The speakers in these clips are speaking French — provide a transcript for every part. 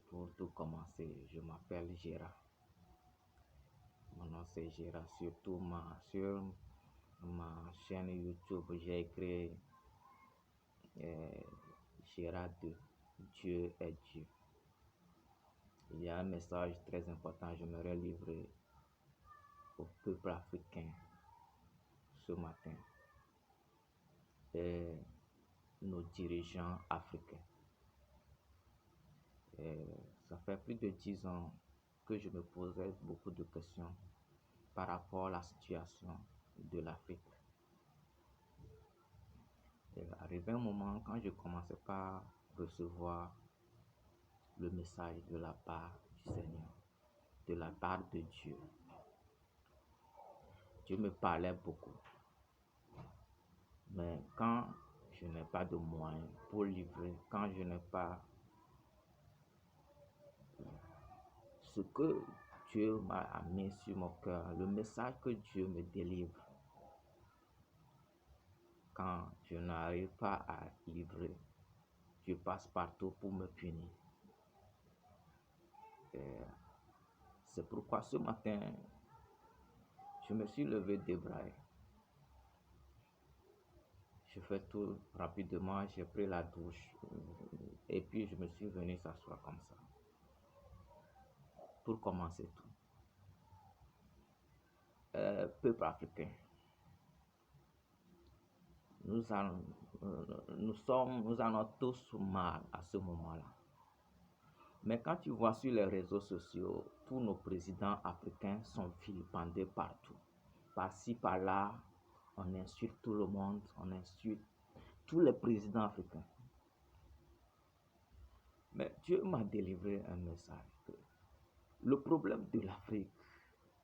Pour tout commencer, je m'appelle Gérard. Mon nom c'est Gérard. Sur ma chaîne YouTube, j'ai écrit Gérard 2. Dieu est Dieu. Il y a un message très important, j'aimerais livrer au peuple africain ce matin et nos dirigeants africains. Ça fait plus de 10 ans que je me posais beaucoup de questions par rapport à la situation de l'Afrique. Arrivé un moment quand je commençais par recevoir le message de la part du Seigneur, de la part de Dieu. Dieu me parlait beaucoup. Mais quand je n'ai pas de moyens pour livrer, quand je n'ai pas ce que Dieu m'a mis sur mon cœur, le message que Dieu me délivre, quand je n'arrive pas à livrer, Dieu passe partout pour me punir. C'est pourquoi ce matin, je me suis levé débraillé. Je fais tout rapidement, j'ai pris la douche et puis je me suis venu s'asseoir comme ça pour commencer tout. Peuple africain, nous en avons tous mal à ce moment-là. Mais quand tu vois sur les réseaux sociaux, tous nos présidents africains sont vilipendés partout. Par-ci, par-là, on insulte tout le monde, on insulte tous les présidents africains. Mais Dieu m'a délivré un message. Le problème de l'Afrique,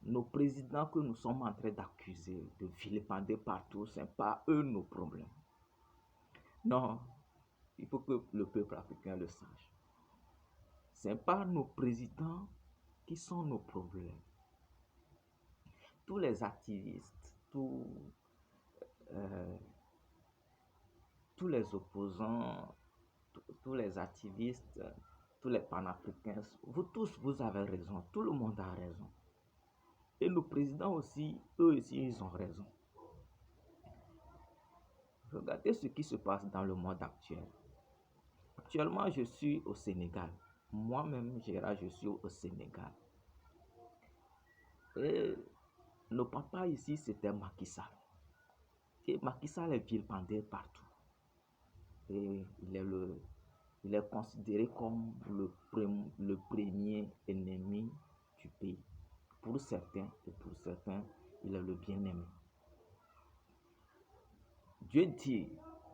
nos présidents que nous sommes en train d'accuser, de vilipender partout, ce n'est pas eux nos problèmes. Non, il faut que le peuple africain le sache. Ce n'est pas nos présidents qui sont nos problèmes. Tous les activistes, tous les opposants, tous les activistes, tous les panafricains, vous tous, vous avez raison. Tout le monde a raison. Et nos présidents aussi, eux aussi, ils ont raison. Regardez ce qui se passe dans le monde actuel. Actuellement, je suis au Sénégal. Moi-même, Gérard, je suis au Sénégal. Et nos papas ici, c'était Macky Sall. Et Macky Sall est vilipendé partout. Et il est considéré comme le premier ennemi du pays. Pour certains, il est le bien-aimé. Dieu dit,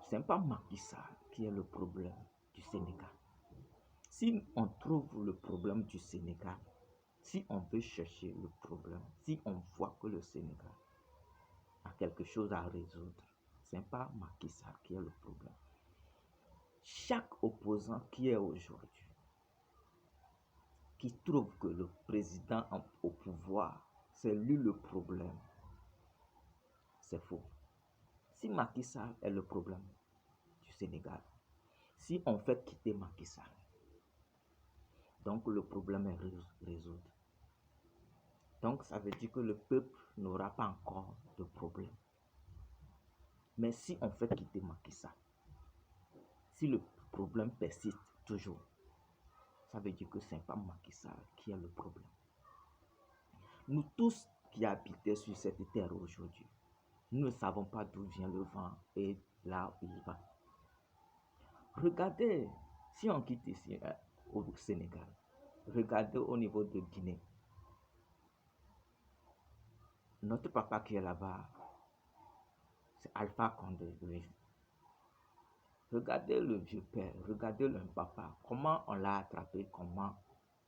ce n'est pas Macky Sall qui est le problème du Sénégal. Si on trouve le problème du Sénégal, si on veut chercher le problème, si on voit que le Sénégal a quelque chose à résoudre, ce n'est pas Macky Sall qui est le problème. Chaque opposant qui est aujourd'hui, qui trouve que le président au pouvoir, c'est lui le problème, c'est faux. Si Macky Sall est le problème du Sénégal, si on fait quitter Macky Sall, donc le problème est résolu. Donc ça veut dire que le peuple n'aura pas encore de problème. Mais si on fait quitter Macky Sall, si le problème persiste toujours, ça veut dire que ce n'est pas Macky Sall qui est le problème. Nous tous qui habitons sur cette terre aujourd'hui, nous ne savons pas d'où vient le vent et là où il va. Regardez, si on quitte ici au Sénégal, regardez au niveau de Guinée. Notre papa qui est là-bas, c'est Alpha Condé. Regardez le vieux père, regardez le papa, comment on l'a attrapé, comment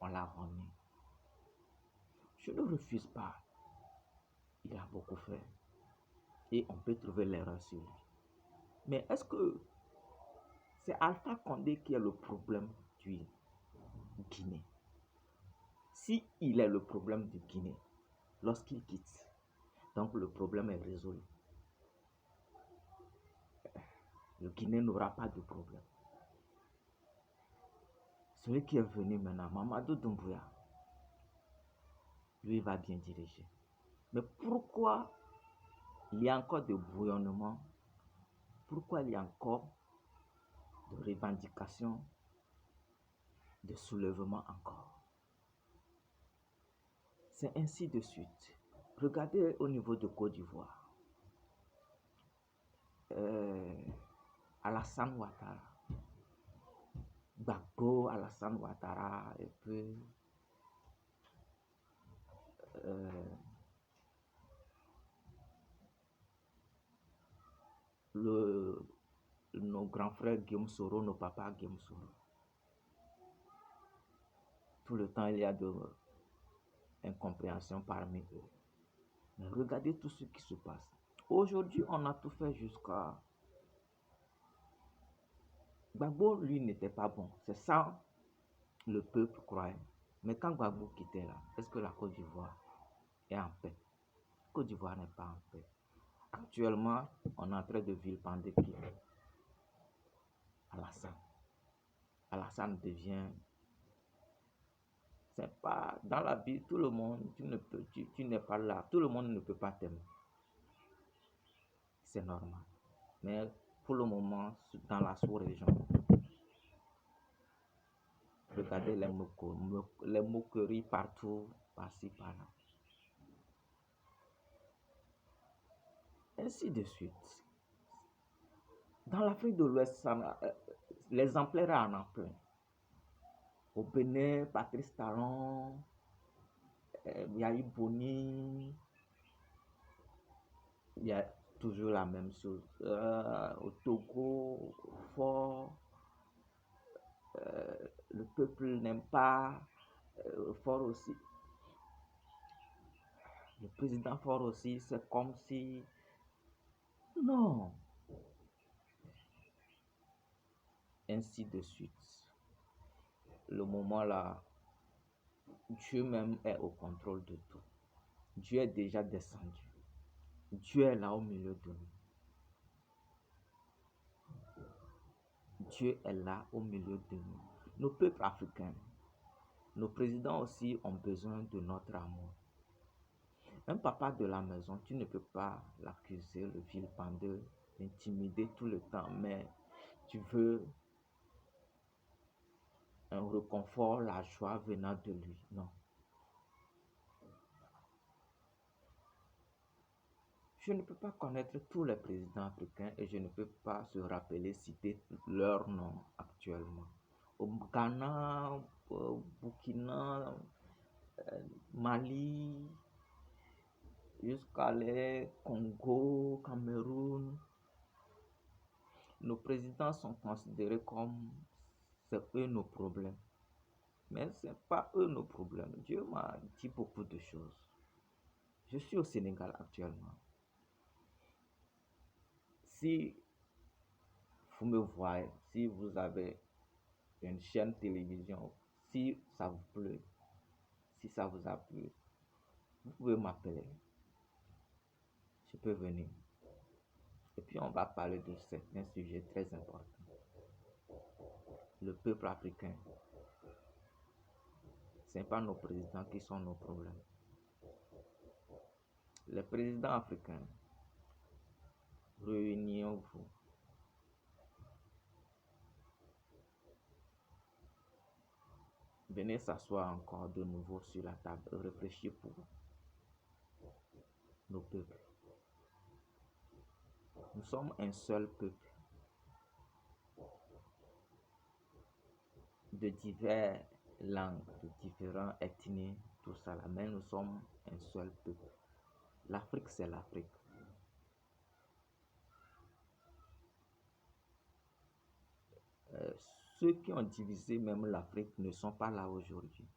on l'a remis. Je ne refuse pas. Il a beaucoup fait. Et on peut trouver l'erreur sur lui. Mais est-ce que c'est Alpha Condé qui est le problème du Guinée? Si il est le problème du Guinée, lorsqu'il quitte, donc le problème est résolu. Le Guinée n'aura pas de problème. Celui qui est venu maintenant, Mamadou Doumbouya, lui va bien diriger. Mais pourquoi il y a encore de bouillonnement? Pourquoi il y a encore de revendications, de soulèvements encore? C'est ainsi de suite. Regardez au niveau de Côte d'Ivoire. Alassane Ouattara. Gbagbo, Alassane Ouattara, et puis nos grands frères Guillaume Soro, nos papas Guillaume Soro. Tout le temps, il y a de incompréhension parmi eux. Mais regardez tout ce qui se passe. Aujourd'hui, on a tout fait jusqu'à... Gbagbo, lui, n'était pas bon. C'est ça, le peuple croyait. Mais quand Gbagbo quittait là, est-ce que la Côte d'Ivoire est en paix? La Côte d'Ivoire n'est pas en paix. Actuellement, on est en train de vilipender qui? Alassane. Alassane devient... C'est pas... Dans la vie, tout le monde, tu n'es pas là. Tout le monde ne peut pas t'aimer. C'est normal. Mais pour le moment, dans la sous-région, regardez les moqueries partout, par-ci, par-là. Ainsi de suite. Dans l'Afrique de l'Ouest, l'exemplaire en a plein. Au Bénin, Patrice Talon, Yahi Boni, il y a toujours la même chose. Au Togo, Fort, le peuple n'aime pas, Fort aussi. Le président Fort aussi, c'est comme si... Non. Ainsi de suite. Le moment là, Dieu même est au contrôle de tout. Dieu est déjà descendu. Dieu est là au milieu de nous. Dieu est là au milieu de nous. Nos peuples africains, nos présidents aussi ont besoin de notre amour. Un papa de la maison, tu ne peux pas l'accuser, le vilipender, l'intimider tout le temps, mais tu veux un réconfort, la joie venant de lui. Non. Je ne peux pas connaître tous les présidents africains et je ne peux pas se rappeler, citer leurs noms actuellement. Au Ghana, au Burkina, Mali, jusqu'à les Congo, Cameroun, nos présidents sont considérés comme c'est eux nos problèmes. Mais ce n'est pas eux nos problèmes. Dieu m'a dit beaucoup de choses. Je suis au Sénégal actuellement. Si vous me voyez, si vous avez une chaîne télévision, si ça vous plaît, si ça vous a plu, vous pouvez m'appeler. Je peux venir. Et puis on va parler de certains sujets très importants. Le peuple africain, ce n'est pas nos présidents qui sont nos problèmes. Les présidents africains, réunions-vous. Venez s'asseoir encore de nouveau sur la table et réfléchir pour nos peuples. Nous sommes un seul peuple de diverses langues, de différentes ethnies, tout ça là, mais nous sommes un seul peuple. L'Afrique, c'est l'Afrique. Ceux qui ont divisé même l'Afrique ne sont pas là aujourd'hui.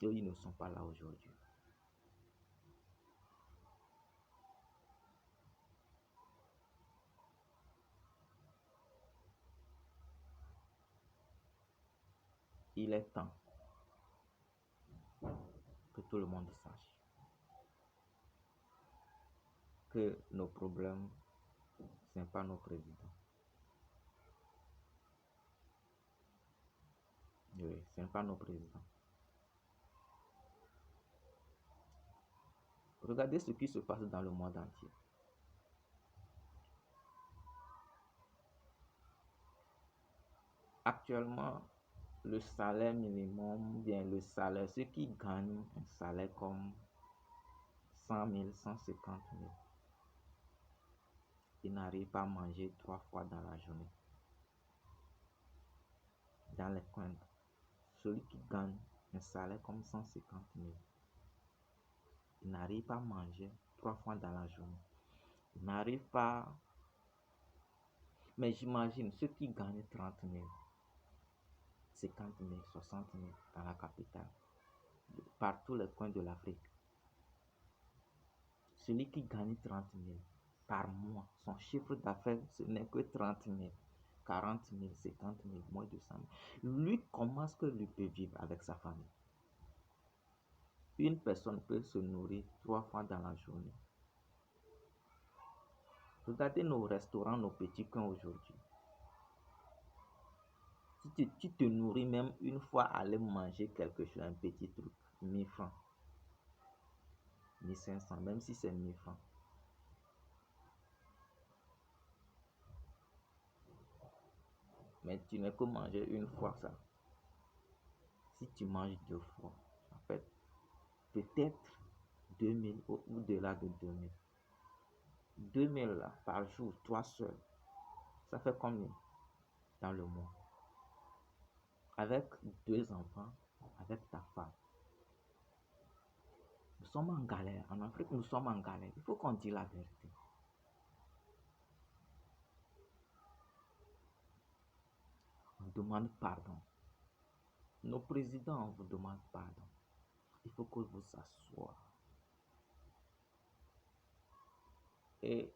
Eux, ils ne sont pas là aujourd'hui. Il est temps que tout le monde sache que nos problèmes, ce n'est pas nos présidents. Oui, ce n'est pas nos présidents. Regardez ce qui se passe dans le monde entier. Actuellement, le salaire minimum, bien le salaire, ceux qui gagnent un salaire comme 100 000, 150 000, ils n'arrivent pas à manger 3 fois dans la journée. Dans les coins, celui qui gagne un salaire comme 150 000, il n'arrive pas à manger 3 fois dans la journée. Il n'arrive pas. Mais j'imagine ceux qui gagnent 30 000, 50 000, 60 000 dans la capitale, par tous les coins de l'Afrique. Celui qui gagne 30 000 par mois, son chiffre d'affaires, ce n'est que 30 000, 40 000, 50 000, moins de 100 000. Lui, comment est-ce que lui peut vivre avec sa famille? Une personne peut se nourrir 3 fois dans la journée. Regardez nos restaurants, nos petits coins aujourd'hui. Si tu te nourris même une fois aller manger quelque chose, un petit truc, 1000 francs, 1500, même si c'est 1000 francs. Mais tu n'as que manger une fois ça. Si tu manges 2 fois, en fait, peut-être 2000 ou au-delà de 2000. 2000 là, par jour, toi seul, ça fait combien dans le mois? Avec 2 enfants, avec ta femme. Nous sommes en galère. En Afrique, nous sommes en galère. Il faut qu'on dise la vérité. On demande pardon. Nos présidents vous demandent pardon. Il faut que vous s'assoiez et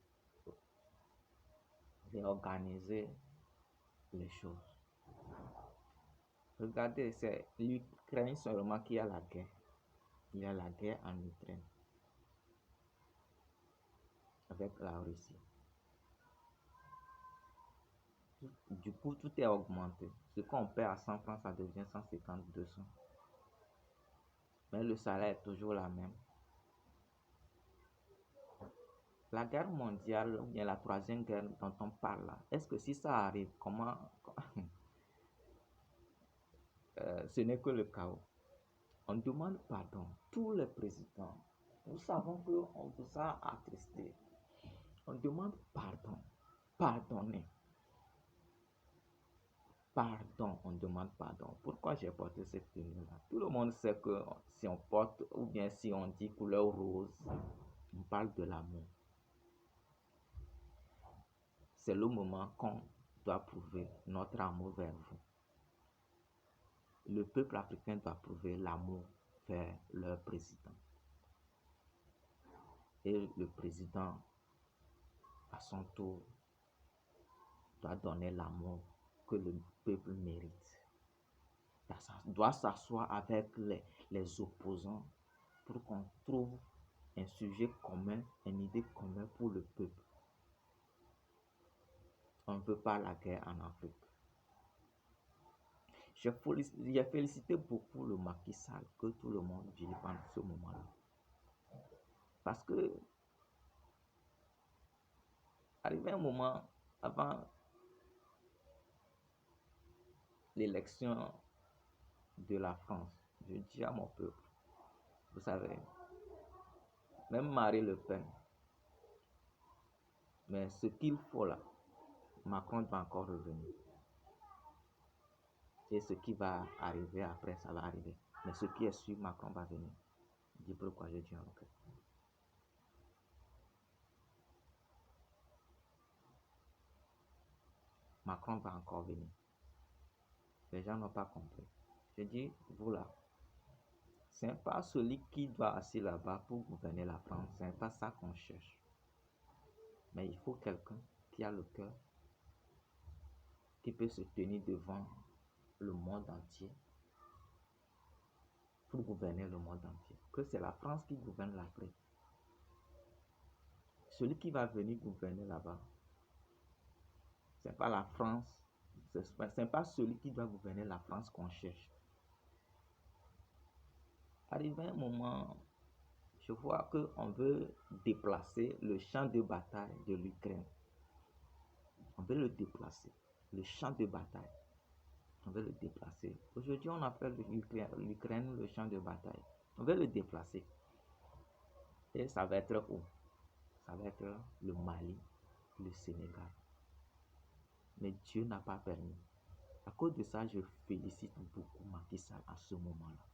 réorganiser les choses. Regardez, c'est l'Ukraine seulement qui a la guerre. Il y a la guerre en Ukraine avec la Russie. Du coup, tout est augmenté. Ce qu'on paie à 100 francs, ça devient 150, 200. Mais le salaire est toujours la même. La guerre mondiale, ou bien la troisième guerre dont on parle là, est-ce que si ça arrive, comment ce n'est que le chaos. On demande pardon. Tous les présidents, nous savons qu'on vous a attristé. On demande pardon. Pardonnez. Pardon, on demande pardon. Pourquoi j'ai porté cette tenue-là? Tout le monde sait que si on porte, ou bien si on dit couleur rose, on parle de l'amour. C'est le moment qu'on doit prouver notre amour vers vous. Le peuple africain doit prouver l'amour vers leur président. Et le président, à son tour, doit donner l'amour que le peuple mérite. Il doit s'asseoir avec les opposants pour qu'on trouve un sujet commun, une idée commune pour le peuple. On ne veut pas la guerre en Afrique. J'ai félicité beaucoup le Macky Sall que tout le monde vit pendant ce moment-là. Parce que, arrivé un moment avant l'élection de la France, je dis à mon peuple, vous savez, même Marine Le Pen, mais ce qu'il faut là, Macron va encore revenir. Et ce qui va arriver après, ça va arriver. Mais ce qui est sûr, Macron va venir. Je dis pourquoi je dis ok. Macron va encore venir. Les gens n'ont pas compris. Je dis, vous là, ce n'est pas celui qui doit assis là-bas pour gouverner la France. Ce n'est pas ça qu'on cherche. Mais il faut quelqu'un qui a le cœur, qui peut se tenir devant le monde entier pour gouverner le monde entier. Que c'est la France qui gouverne l'Afrique. Celui qui va venir gouverner là-bas, ce n'est pas la France, ce n'est pas celui qui doit gouverner la France qu'on cherche. Arrivé un moment, je vois qu'on veut déplacer le champ de bataille de l'Ukraine. On veut le déplacer. Le champ de bataille. On veut le déplacer. Aujourd'hui, on appelle l'Ukraine le champ de bataille. On veut le déplacer. Et ça va être où? Ça va être le Mali, le Sénégal. Mais Dieu n'a pas permis. À cause de ça, je félicite beaucoup Macky Sall à ce moment-là.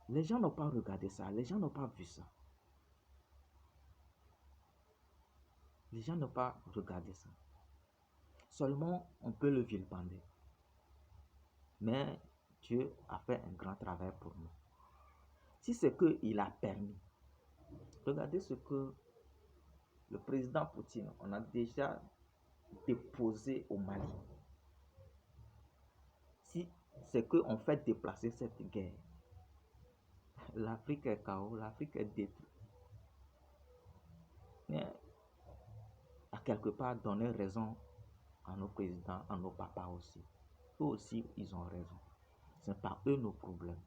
Les gens n'ont pas regardé ça. Les gens n'ont pas vu ça. Les gens n'ont pas regardé ça. Seulement, on peut le vilipender. Mais Dieu a fait un grand travail pour nous. Si c'est qu'il a permis, regardez ce que le président Poutine, on a déjà déposé au Mali. Si c'est qu'on fait déplacer cette guerre, l'Afrique est chaos, l'Afrique est détruite. Mais à quelque part, donner raison à nos présidents, à nos papas aussi. Eux aussi, ils ont raison. Ce n'est pas eux nos problèmes.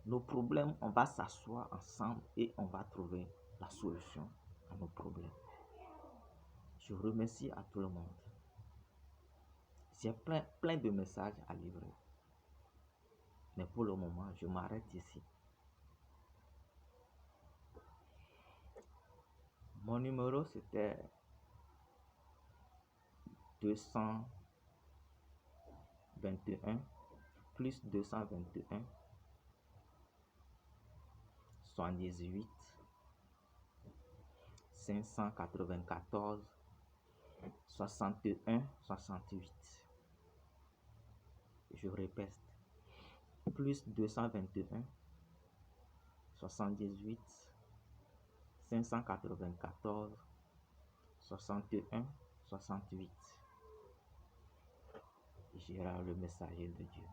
Nos problèmes, on va s'asseoir ensemble et on va trouver la solution à nos problèmes. Je remercie à tout le monde. J'ai plein de messages à livrer. Mais pour le moment, je m'arrête ici. Mon numéro, c'était 221 plus 221 78 594 61 68. Je répète, plus 221 78 594 61 68. Gérard le messager de Dieu.